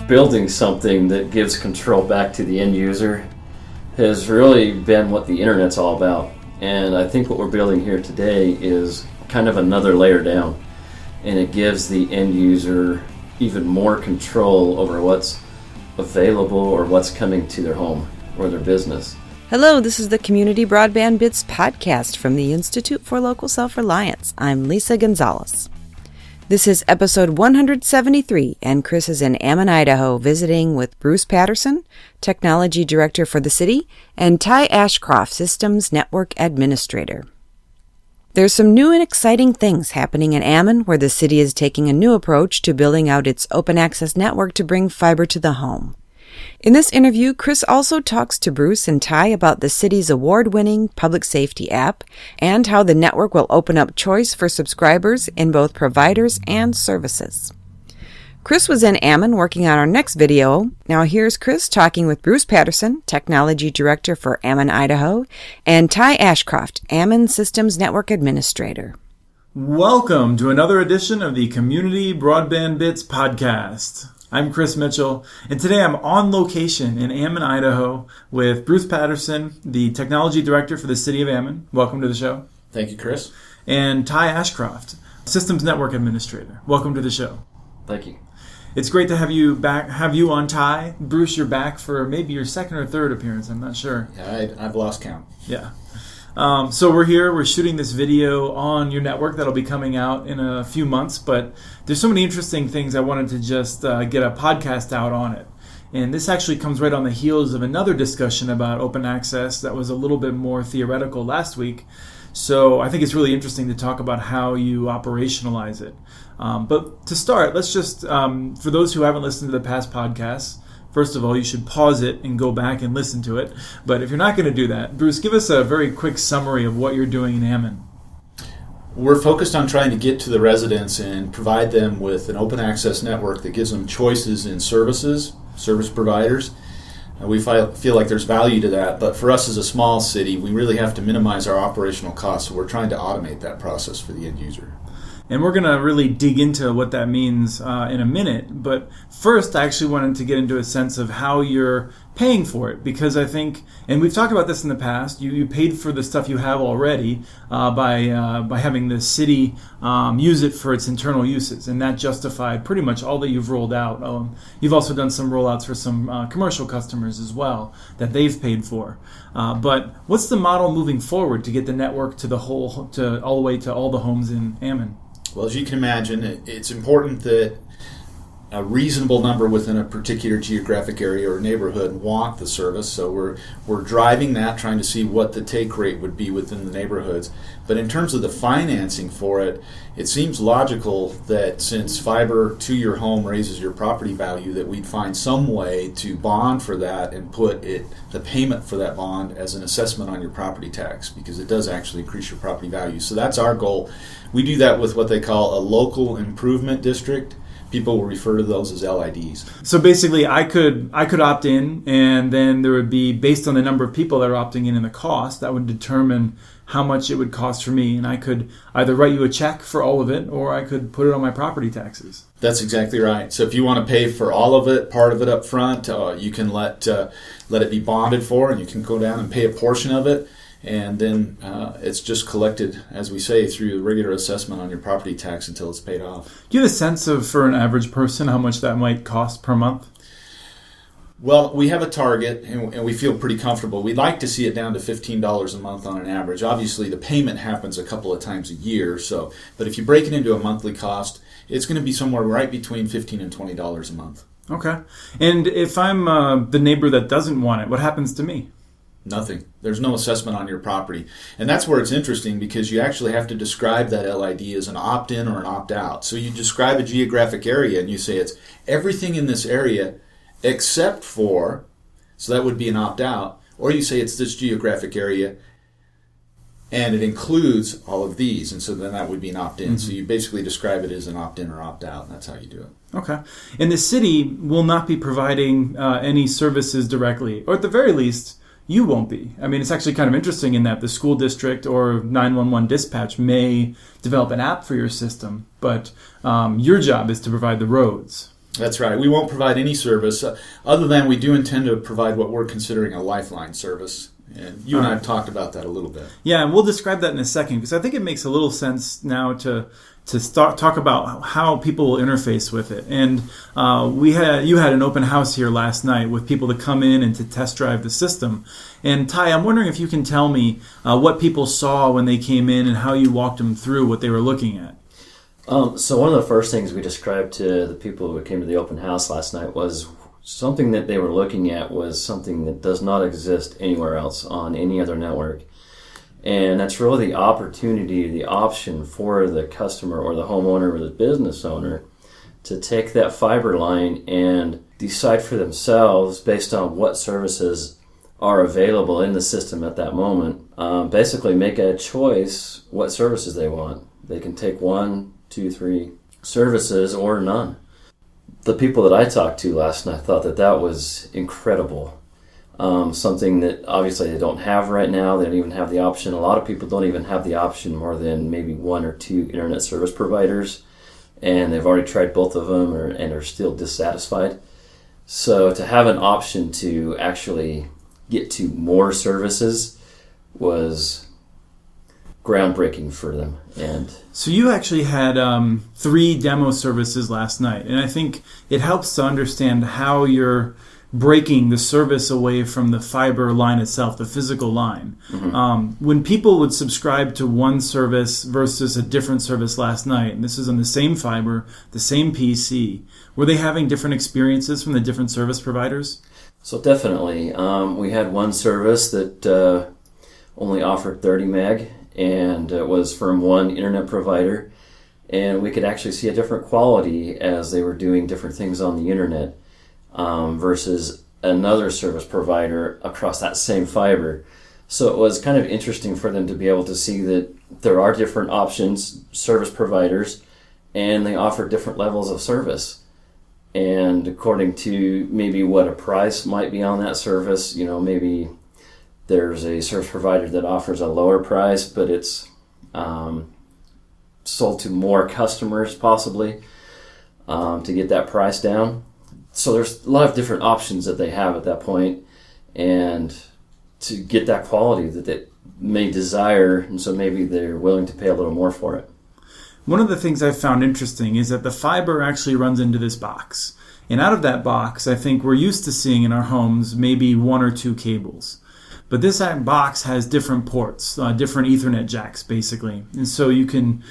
building something that gives control back to the end user has really been what the internet's all about. And I think what we're building here today is kind of another layer down. And it gives the end user even more control over what's available or what's coming to their home or their business. Hello, this is the Community Broadband Bits podcast from the Institute for Local Self-Reliance. I'm Lisa Gonzalez. This is episode 173, and Chris is in Ammon, Idaho, visiting with Bruce Patterson, Technology Director for the city, and Ty Ashcroft, Systems Network Administrator. There's some new and exciting things happening in Ammon, where the city is taking a new approach to building out its open access network to bring fiber to the home. In this interview, Chris also talks to Bruce and Ty about the city's award-winning public safety app and how the network will open up choice for subscribers in both providers and services. Chris was in Ammon working on our next video. Now here's Chris talking with Bruce Patterson, Technology Director for Ammon, Idaho, and Ty Ashcroft, Ammon Systems Network Administrator. Welcome to another edition of the Community Broadband Bits podcast. I'm Chris Mitchell, and today I'm on location in Ammon, Idaho with Bruce Patterson, the Technology Director for the City of Ammon. Welcome to the show. Thank you, Chris. And Ty Ashcroft, Systems Network Administrator. Welcome to the show. Thank you. It's great to have you on, Ty. Bruce, you're back for maybe your second or third appearance. I'm not sure. Yeah, I've lost count. Yeah. So we're here, we're shooting this video on your network that'll be coming out in a few months, but there's so many interesting things I wanted to just get a podcast out on it. And this actually comes right on the heels of another discussion about open access that was a little bit more theoretical last week. So I think it's really interesting to talk about how you operationalize it. But to start, let's just, for those who haven't listened to the past podcasts, first of all, you should pause it and go back and listen to it. But if you're not going to do that, Bruce, give us a very quick summary of what you're doing in Ammon. We're focused on trying to get to the residents and provide them with an open access network that gives them choices in services, service providers. We feel like there's value to that, but for us as a small city, we really have to minimize our operational costs, so we're trying to automate that process for the end user. And we're going to really dig into what that means in a minute. But first, I actually wanted to get into a sense of how you're paying for it. Because I think, and we've talked about this in the past, you paid for the stuff you have already by having the city use it for its internal uses. And that justified pretty much all that you've rolled out. You've also done some rollouts for some commercial customers as well that they've paid for. But what's the model moving forward to get the network to all the way to all the homes in Ammon? Well, as you can imagine, it's important that a reasonable number within a particular geographic area or neighborhood want the service. So we're driving that, trying to see what the take rate would be within the neighborhoods. But in terms of the financing for it, it seems logical that since fiber to your home raises your property value, that we'd find some way to bond for that and put the payment for that bond as an assessment on your property tax, because it does actually increase your property value. So that's our goal. We do that with what they call a local improvement district. People will refer to those as LIDs. So basically, I could opt in, and then there would be, based on the number of people that are opting in and the cost, that would determine how much it would cost for me. And I could either write you a check for all of it, or I could put it on my property taxes. That's exactly right. So if you want to pay for all of it, part of it up front, you can let it be bonded for, and you can go down and pay a portion of it. And then it's just collected, as we say, through regular assessment on your property tax until it's paid off. Do you have a sense of, for an average person, how much that might cost per month? Well, we have a target, and we feel pretty comfortable. We'd like to see it down to $15 a month on an average. Obviously, the payment happens a couple of times a year, but if you break it into a monthly cost, it's going to be somewhere right between $15 and $20 a month. Okay. And if I'm the neighbor that doesn't want it, what happens to me? Nothing. There's no assessment on your property. And that's where it's interesting, because you actually have to describe that LID as an opt-in or an opt-out. So you describe a geographic area and you say it's everything in this area except for, so that would be an opt-out, or you say it's this geographic area and it includes all of these, and so then that would be an opt-in. Mm-hmm. So you basically describe it as an opt-in or opt-out, and that's how you do it. Okay. And the city will not be providing any services directly, or at the very least, you won't be. I mean, it's actually kind of interesting in that the school district or 911 dispatch may develop an app for your system, but your job is to provide the roads. That's right. We won't provide any service other than we do intend to provide what we're considering a lifeline service. And you and I have talked about that a little bit. Yeah, and we'll describe that in a second because I think it makes a little sense now to start talk about how people will interface with it. And you had an open house here last night with people to come in and to test drive the system. And Ty, I'm wondering if you can tell me what people saw when they came in and how you walked them through what they were looking at. So one of the first things we described to the people who came to the open house last night was something that they were looking at was something that does not exist anywhere else on any other network. And that's really the opportunity, the option for the customer or the homeowner or the business owner to take that fiber line and decide for themselves based on what services are available in the system at that moment. Basically make a choice what services they want. They can take 1, 2, 3 services or none. The people that I talked to last night thought that was incredible. Something that obviously they don't have right now. They don't even have the option. A lot of people don't even have the option more than maybe 1 or 2 internet service providers, and they've already tried both of them and are still dissatisfied. So to have an option to actually get to more services was groundbreaking for them. And so you actually had 3 demo services last night, and I think it helps to understand how you're breaking the service away from the fiber line itself, the physical line. Mm-hmm. When people would subscribe to one service versus a different service last night, and this is on the same fiber, the same PC, were they having different experiences from the different service providers? So definitely. We had one service that only offered 30 meg, and it was from one internet provider, and we could actually see a different quality as they were doing different things on the internet versus another service provider across that same fiber. So it was kind of interesting for them to be able to see that there are different options, service providers, and they offer different levels of service. And according to maybe what a price might be on that service, maybe there's a service provider that offers a lower price, but it's sold to more customers possibly to get that price down. So there's a lot of different options that they have at that point, and to get that quality that they may desire, and so maybe they're willing to pay a little more for it. One of the things I've found interesting is that the fiber actually runs into this box. And out of that box, I think we're used to seeing in our homes maybe 1 or 2 cables. But this box has different ports, different Ethernet jacks, basically. And so you can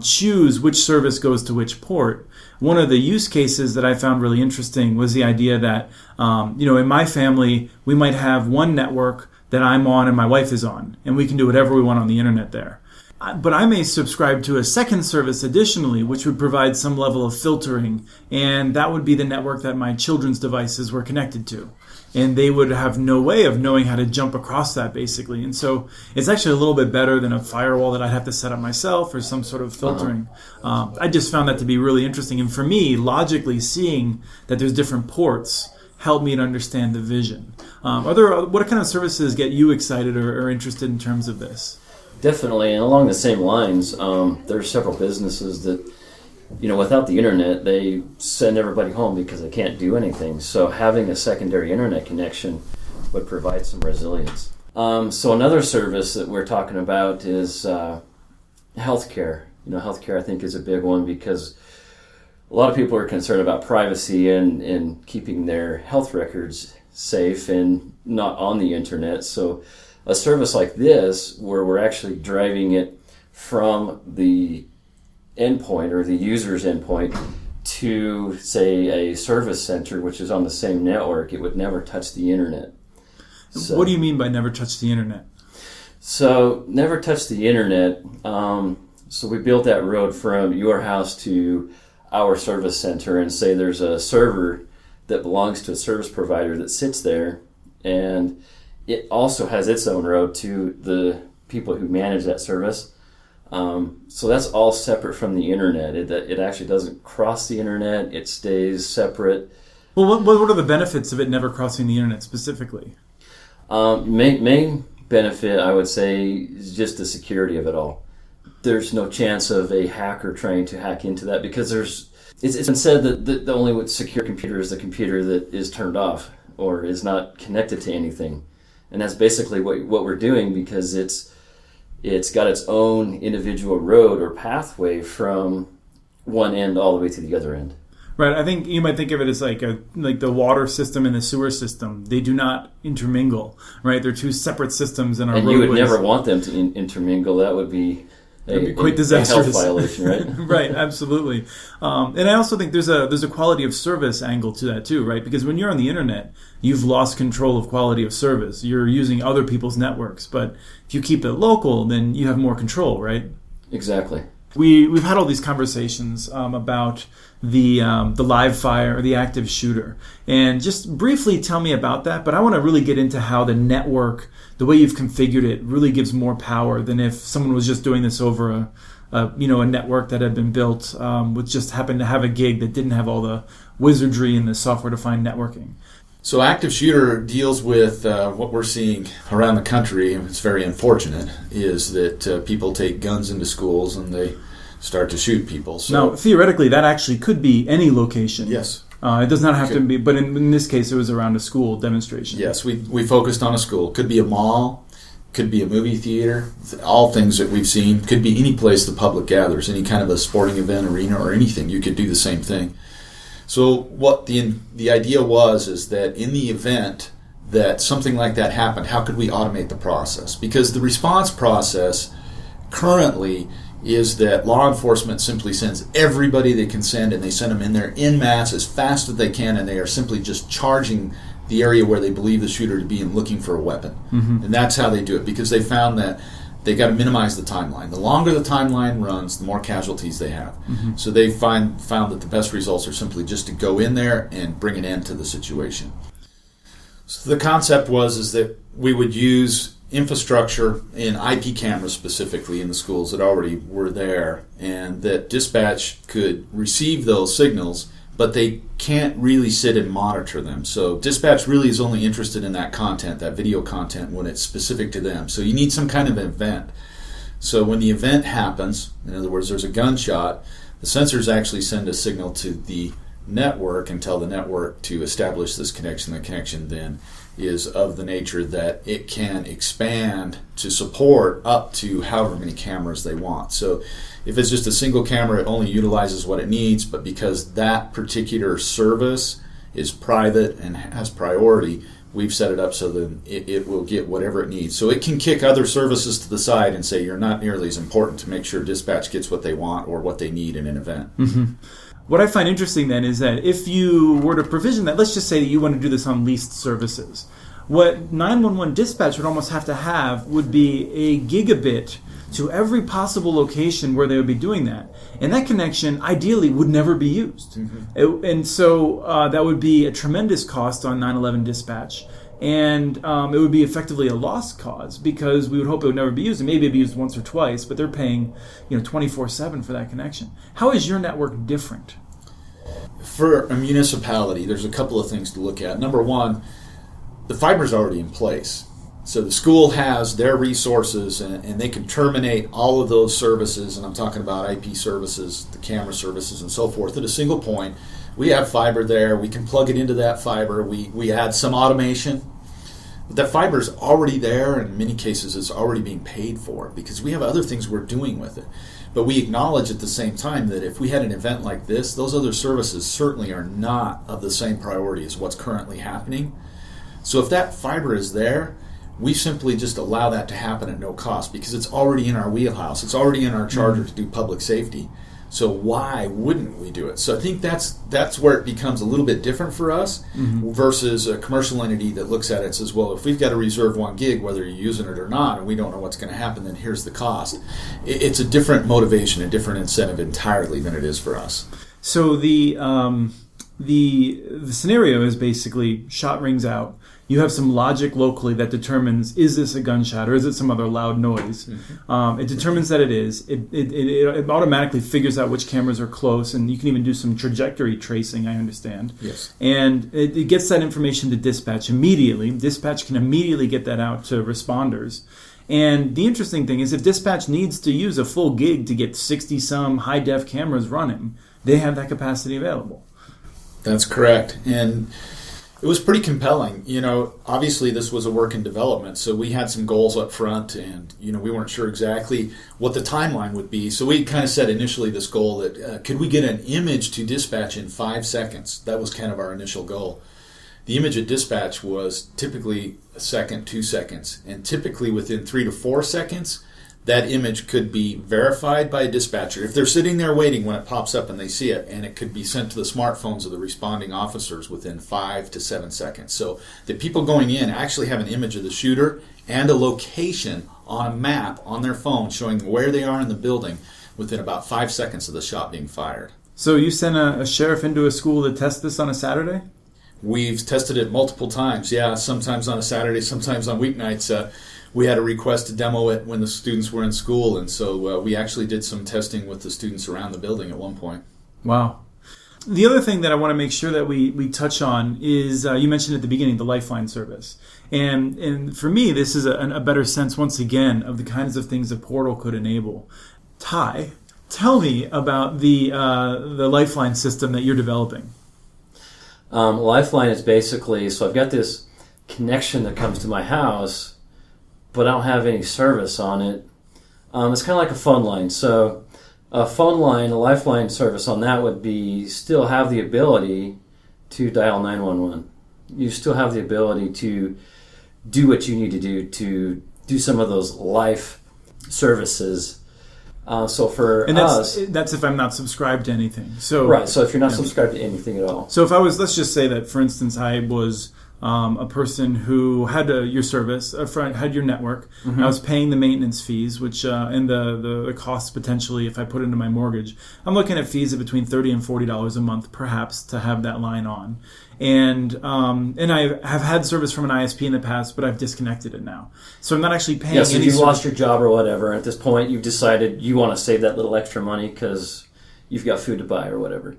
choose which service goes to which port. One of the use cases that I found really interesting was the idea that, in my family, we might have one network that I'm on and my wife is on, and we can do whatever we want on the internet there. But I may subscribe to a second service additionally, which would provide some level of filtering, and that would be the network that my children's devices were connected to. And they would have no way of knowing how to jump across that, basically. And so it's actually a little bit better than a firewall that I'd have to set up myself or some sort of filtering. I just found that to be really interesting. And for me, logically seeing that there's different ports helped me to understand the vision. What kind of services get you excited or interested in terms of this? Definitely, and along the same lines, there are several businesses that, without the internet, they send everybody home because they can't do anything. So having a secondary internet connection would provide some resilience. So another service that we're talking about is healthcare. Healthcare I think is a big one because a lot of people are concerned about privacy and keeping their health records safe and not on the internet. So a service like this, where we're actually driving it from the endpoint or the user's endpoint to, say, a service center, which is on the same network, it would never touch the internet. So, what do you mean by never touch the internet? So, never touch the internet. So we built that road from your house to our service center, and say there's a server that belongs to a service provider that sits there, and it also has its own road to the people who manage that service. So that's all separate from the internet. It actually doesn't cross the internet. It stays separate. Well, what are the benefits of it never crossing the internet specifically? Main benefit, I would say, is just the security of it all. there's no chance of a hacker trying to hack into that, because it's been said that the only secure computer is the computer that is turned off or is not connected to anything. And that's basically what we're doing, because it's got its own individual road or pathway from one end all the way to the other end. Right. I think you might think of it as like the water system and the sewer system. They do not intermingle, right? They're two separate systems in our roadways. And you would never want them to intermingle. That would be quite disastrous. A health violation, right? Right, absolutely. And I also think there's a quality of service angle to that too, right? Because when you're on the internet, you've lost control of quality of service. You're using other people's networks, but if you keep it local, then you have more control, right? Exactly. We've had all these conversations about the live fire or the active shooter, and just briefly tell me about that. But I want to really get into how the network, the way you've configured it, really gives more power than if someone was just doing this over a network that had been built with just happened to have a gig that didn't have all the wizardry and the software-defined networking. So active shooter deals with what we're seeing around the country, and it's very unfortunate, is that people take guns into schools and they start to shoot people. So, now, theoretically, that actually could be any location. Yes. It does not have to be, but in this case, it was around a school demonstration. Yes, we focused on a school. Could be a mall, could be a movie theater, all things that we've seen. Could be any place the public gathers, any kind of a sporting event, arena, or anything. You could do the same thing. So what the idea was is that in the event that something like that happened, how could we automate the process? Because the response process currently is that law enforcement simply sends everybody they can send, and they send them in there en masse as fast as they can, and they are simply just charging the area where they believe the shooter to be and looking for a weapon. Mm-hmm. And that's how they do it, because they found that they got to minimize the timeline. The longer the timeline runs, the more casualties they have. Mm-hmm. So they found that the best results are simply just to go in there and bring an end to the situation. So the concept is that we would use infrastructure in IP cameras specifically in the schools that already were there, and that dispatch could receive those signals, but they can't really sit and monitor them. So dispatch really is only interested in that content, that video content, when it's specific to them. So you need some kind of event. So when the event happens, in other words, there's a gunshot, the sensors actually send a signal to the network and tell the network to establish this connection. The connection then is of the nature that it can expand to support up to however many cameras they want. So if it's just a single camera, it only utilizes what it needs, but because that particular service is private and has priority, we've set it up so that it will get whatever it needs. So it can kick other services to the side and say you're not nearly as important to make sure dispatch gets what they want or what they need in an event. Mm-hmm. What I find interesting then is that if you were to provision that, let's just say that you want to do this on leased services, what 911 dispatch would almost have to have would be a gigabit to every possible location where they would be doing that. And that connection, ideally, would never be used. Mm-hmm. And so that would be a tremendous cost on 911 dispatch. And it would be effectively a lost cause, because we would hope it would never be used. And maybe it'd be used once or twice, but they're paying 24/7 for that connection. How is your network different? For a municipality, there's a couple of things to look at. Number one, the fiber's already in place. So the school has their resources, and they can terminate all of those services, and I'm talking about IP services, the camera services, and so forth, at a single point. We have fiber there. We can plug it into that fiber. We add some automation. But that fiber is already there, and in many cases it's already being paid for, because we have other things we're doing with it. But we acknowledge at the same time that if we had an event like this, those other services certainly are not of the same priority as what's currently happening. So if that fiber is there, we simply just allow that to happen at no cost, because it's already in our wheelhouse. It's already in our charter to do public safety. So why wouldn't we do it? So I think that's where it becomes a little bit different for us versus a commercial entity that looks at it and says, well, if we've got to reserve 1 gig, whether you're using it or not, and we don't know what's going to happen, then here's the cost. It's a different motivation, a different incentive entirely than it is for us. So the scenario is basically shot rings out. You have some logic locally that determines, is this a gunshot or is it some other loud noise? Mm-hmm. It determines that it is. It automatically figures out which cameras are close, and you can even do some trajectory tracing, I understand. Yes. And it gets that information to dispatch immediately. Dispatch can immediately get that out to responders. And the interesting thing is if dispatch needs to use a full gig to get 60-some high-def cameras running, they have that capacity available. That's correct. And it was pretty compelling. Obviously this was a work in development, so we had some goals up front, and, we weren't sure exactly what the timeline would be. So we kind of set initially this goal that could we get an image to dispatch in 5 seconds? That was kind of our initial goal. The image at dispatch was typically a second, 2 seconds, and typically within 3 to 4 seconds, that image could be verified by a dispatcher. If they're sitting there waiting when it pops up and they see it, and it could be sent to the smartphones of the responding officers within 5 to 7 seconds. So the people going in actually have an image of the shooter and a location on a map on their phone showing where they are in the building within about 5 seconds of the shot being fired. So you sent a sheriff into a school to test this on a Saturday? We've tested it multiple times, sometimes on a Saturday, sometimes on weeknights. We had a request to demo it when the students were in school, and so we actually did some testing with the students around the building at one point. Wow. The other thing that I want to make sure that we touch on is, you mentioned at the beginning, the Lifeline service. And for me, this is a better sense, once again, of the kinds of things a portal could enable. Ty, tell me about the Lifeline system that you're developing. Lifeline is basically, so I've got this connection that comes to my house, but I don't have any service on it. It's kind of like a phone line. So a phone line, a Lifeline service on that would be still have the ability to dial 911. You still have the ability to do what you need to do some of those life services. So for us, that's if I'm not subscribed to anything. So right. So if you're not subscribed to anything at all. So if I was, let's just say that, for instance, I was a person who had your service, had your network. Mm-hmm. I was paying the maintenance fees, which and the costs potentially if I put into my mortgage. I'm looking at fees of between $30 and $40 a month, perhaps, to have that line on. And I have had service from an ISP in the past, but I've disconnected it now. So I'm not actually paying. So you've lost your job or whatever. At this point, you've decided you want to save that little extra money because you've got food to buy or whatever.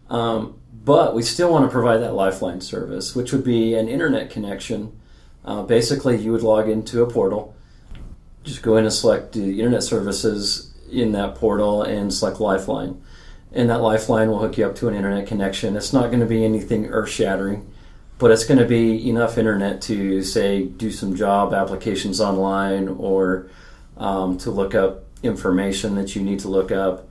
But we still want to provide that Lifeline service, which would be an internet connection. Basically, you would log into a portal, just go in and select the internet services in that portal and select Lifeline. And that Lifeline will hook you up to an internet connection. It's not going to be anything earth-shattering, but it's going to be enough internet to, say, do some job applications online or to look up information that you need to look up.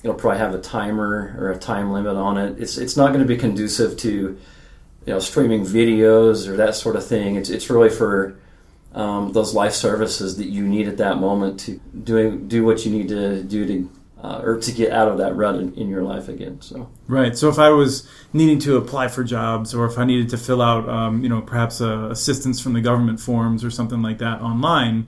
It'll probably have a timer or a time limit on it. It's not going to be conducive to streaming videos or that sort of thing. It's really for those life services that you need at that moment to do what you need to do to or to get out of that rut in your life again. So right. So if I was needing to apply for jobs, or if I needed to fill out, perhaps assistance from the government forms or something like that online,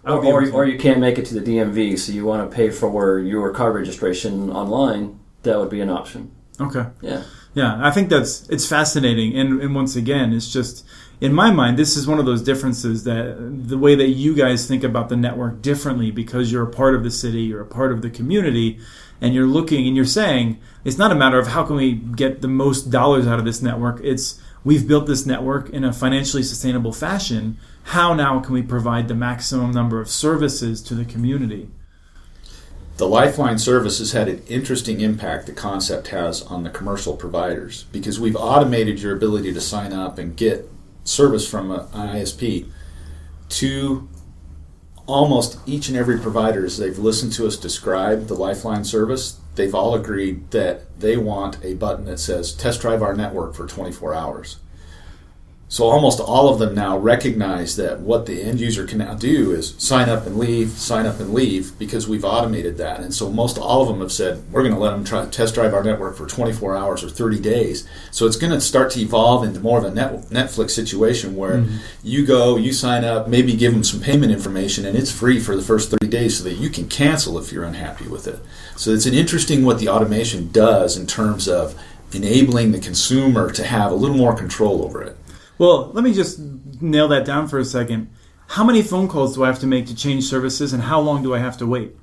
or you can't make it to the DMV, so you want to pay for your car registration online, that would be an option. Okay. Yeah. Yeah, I think it's fascinating, and once again, it's just, in my mind, this is one of those differences that the way that you guys think about the network differently, because you're a part of the city, you're a part of the community, and you're looking and you're saying, it's not a matter of how can we get the most dollars out of this network, it's we've built this network in a financially sustainable fashion, how now can we provide the maximum number of services to the community? The Lifeline service has had an interesting impact the concept has on the commercial providers, because we've automated your ability to sign up and get service from an ISP to almost each and every provider. As they've listened to us describe the Lifeline service, they've all agreed that they want a button that says test drive our network for 24 hours. So almost all of them now recognize that what the end user can now do is sign up and leave, because we've automated that. And so most all of them have said, we're going to let them test drive our network for 24 hours or 30 days. So it's going to start to evolve into more of a Netflix situation where you go, you sign up, maybe give them some payment information, and it's free for the first 30 days so that you can cancel if you're unhappy with it. So it's an interesting what the automation does in terms of enabling the consumer to have a little more control over it. Well, let me just nail that down for a second. How many phone calls do I have to make to change services, and how long do I have to wait?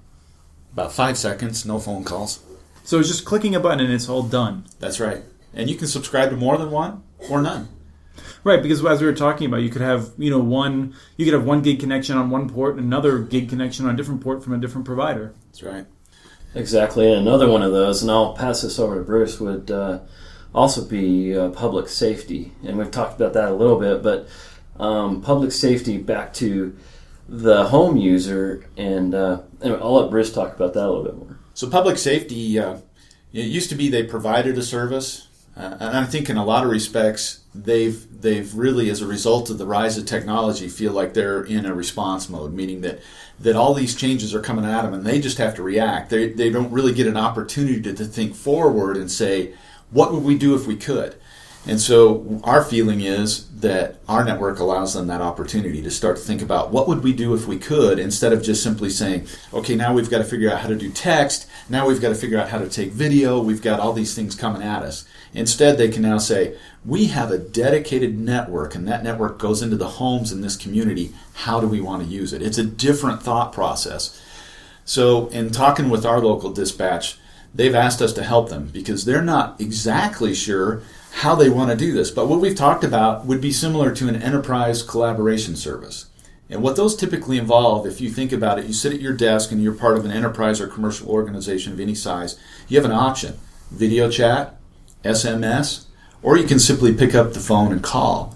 About 5 seconds, no phone calls. So it's just clicking a button and it's all done. That's right. And you can subscribe to more than one or none. Right, because as we were talking about, you could have one gig connection on one port and another gig connection on a different port from a different provider. That's right. Exactly, and another one of those, and I'll pass this over to Bruce, would also be public safety. And we've talked about that a little bit, but public safety back to the home user, and anyway, I'll let Bruce talk about that a little bit more. So public safety, it used to be they provided a service, and I think in a lot of respects, they've really, as a result of the rise of technology, feel like they're in a response mode, meaning that all these changes are coming at them and they just have to react. They don't really get an opportunity to think forward and say, what would we do if we could? And so our feeling is that our network allows them that opportunity to start to think about what would we do if we could, instead of just simply saying, okay, now we've got to figure out how to do text, now we've got to figure out how to take video, we've got all these things coming at us. Instead, they can now say, we have a dedicated network, and that network goes into the homes in this community. How do we want to use it? It's a different thought process. So in talking with our local dispatch, they've asked us to help them because they're not exactly sure how they want to do this. But what we've talked about would be similar to an enterprise collaboration service. And what those typically involve, if you think about it, you sit at your desk and you're part of an enterprise or commercial organization of any size, you have an option: video chat, SMS, or you can simply pick up the phone and call.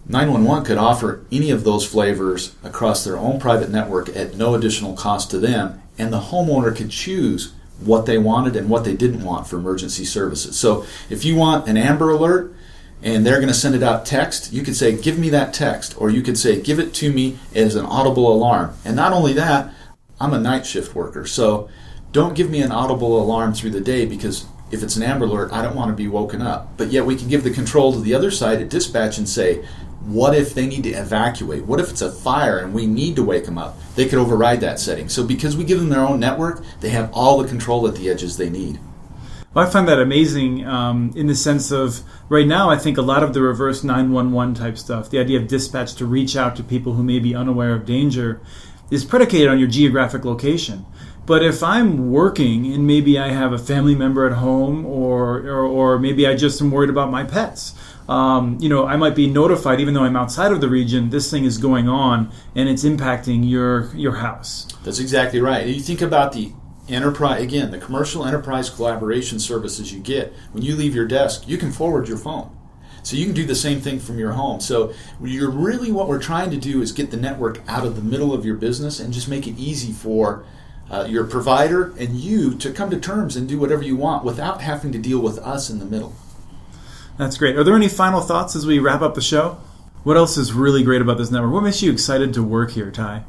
911 could offer any of those flavors across their own private network at no additional cost to them, and the homeowner could choose what they wanted and what they didn't want for emergency services. So if you want an Amber Alert and they're going to send it out text, you could say, give me that text, or you could say, give it to me as an audible alarm. And not only that, I'm a night shift worker, so don't give me an audible alarm through the day, because if it's an Amber Alert, I don't want to be woken up. But yet we can give the control to the other side at dispatch and say, what if they need to evacuate? What if it's a fire and we need to wake them up? They could override that setting. So because we give them their own network, they have all the control at the edges they need. Well, I find that amazing in the sense of, right now, I think a lot of the reverse 911 type stuff, the idea of dispatch to reach out to people who may be unaware of danger, is predicated on your geographic location. But if I'm working and maybe I have a family member at home, or maybe I just am worried about my pets, I might be notified, even though I'm outside of the region, this thing is going on and it's impacting your house. That's exactly right. You think about the enterprise, again, the commercial enterprise collaboration services you get. When you leave your desk, you can forward your phone. So you can do the same thing from your home. So what we're trying to do is get the network out of the middle of your business and just make it easy for your provider and you to come to terms and do whatever you want without having to deal with us in the middle. That's great. Are there any final thoughts as we wrap up the show? What else is really great about this network? What makes you excited to work here, Ty?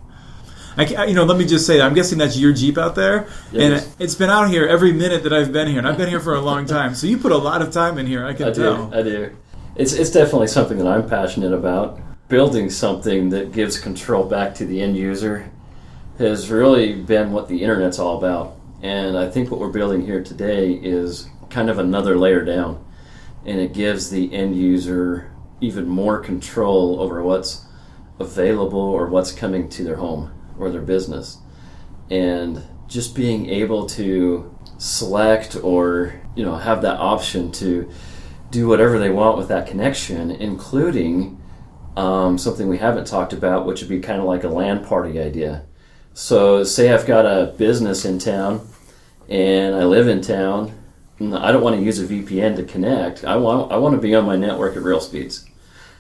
Let me just say, I'm guessing that's your Jeep out there, and it's been out here every minute that I've been here, and I've been here for a long time. So you put a lot of time in here, I can tell. I do. It's definitely something that I'm passionate about. Building something that gives control back to the end user has really been what the internet's all about. And I think what we're building here today is kind of another layer down. And it gives the end user even more control over what's available or what's coming to their home or their business. And just being able to select or have that option to do whatever they want with that connection, including something we haven't talked about, which would be kind of like a LAN party idea. So say I've got a business in town and I live in town, and I don't want to use a VPN to connect. I want to be on my network at real speeds.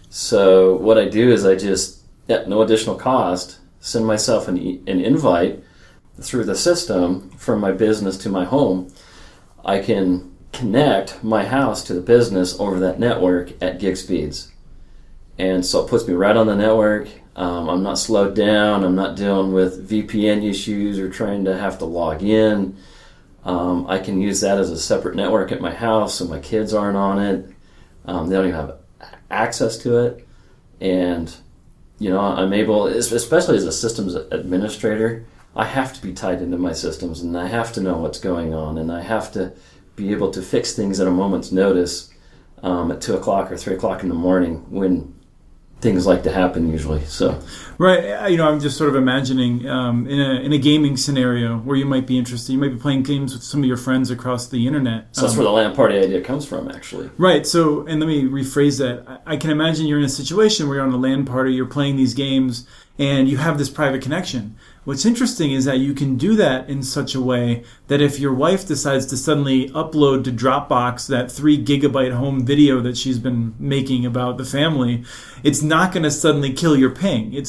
So what I do is I just, at no additional cost, send myself an invite through the system from my business to my home. I can connect my house to the business over that network at gig speeds. And so it puts me right on the network. I'm not slowed down. I'm not dealing with VPN issues or trying to have to log in. I can use that as a separate network at my house so my kids aren't on it. They don't even have access to it. And, I'm able, especially as a systems administrator, I have to be tied into my systems and I have to know what's going on and I have to be able to fix things at a moment's notice at 2 o'clock or 3 o'clock in the morning when things like to happen usually. So. Right, I'm just sort of imagining in a gaming scenario where you might be interested. You might be playing games with some of your friends across the internet. So that's where the LAN party idea comes from, actually. Right. So, and let me rephrase that. I can imagine you're in a situation where you're on a LAN party, you're playing these games, and you have this private connection. What's interesting is that you can do that in such a way that if your wife decides to suddenly upload to Dropbox that 3 gigabyte home video that she's been making about the family, it's not going to suddenly kill your ping. You're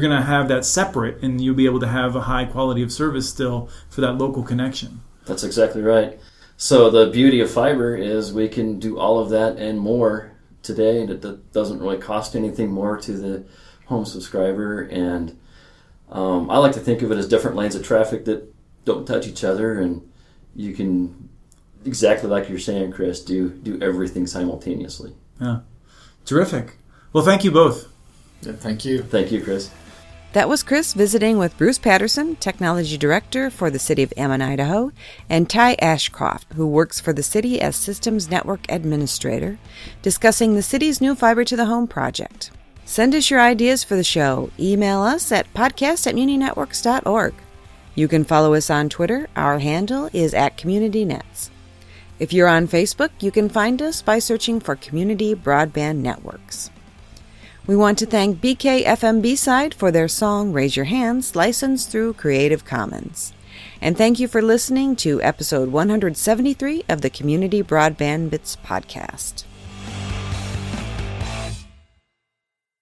going to have that separate, and you'll be able to have a high quality of service still for that local connection. That's exactly right. So the beauty of fiber is we can do all of that and more today. That doesn't really cost anything more to the home subscriber, and I like to think of it as different lanes of traffic that don't touch each other, and you can, exactly like you're saying, Chris, do everything simultaneously. Yeah, terrific. Well, thank you both. Yeah, thank you. Thank you, Chris. That was Chris visiting with Bruce Patterson, Technology Director for the City of Ammon, Idaho, and Ty Ashcroft, who works for the city as Systems Network Administrator, discussing the city's new Fiber to the Home project. Send us your ideas for the show. Email us at podcast@muninetworks.org. You can follow us on Twitter. Our handle is @CommunityNets. If you're on Facebook, you can find us by searching for Community Broadband Networks. We want to thank BKFM B-Side for their song Raise Your Hands, licensed through Creative Commons. And thank you for listening to episode 173 of the Community Broadband Bits podcast.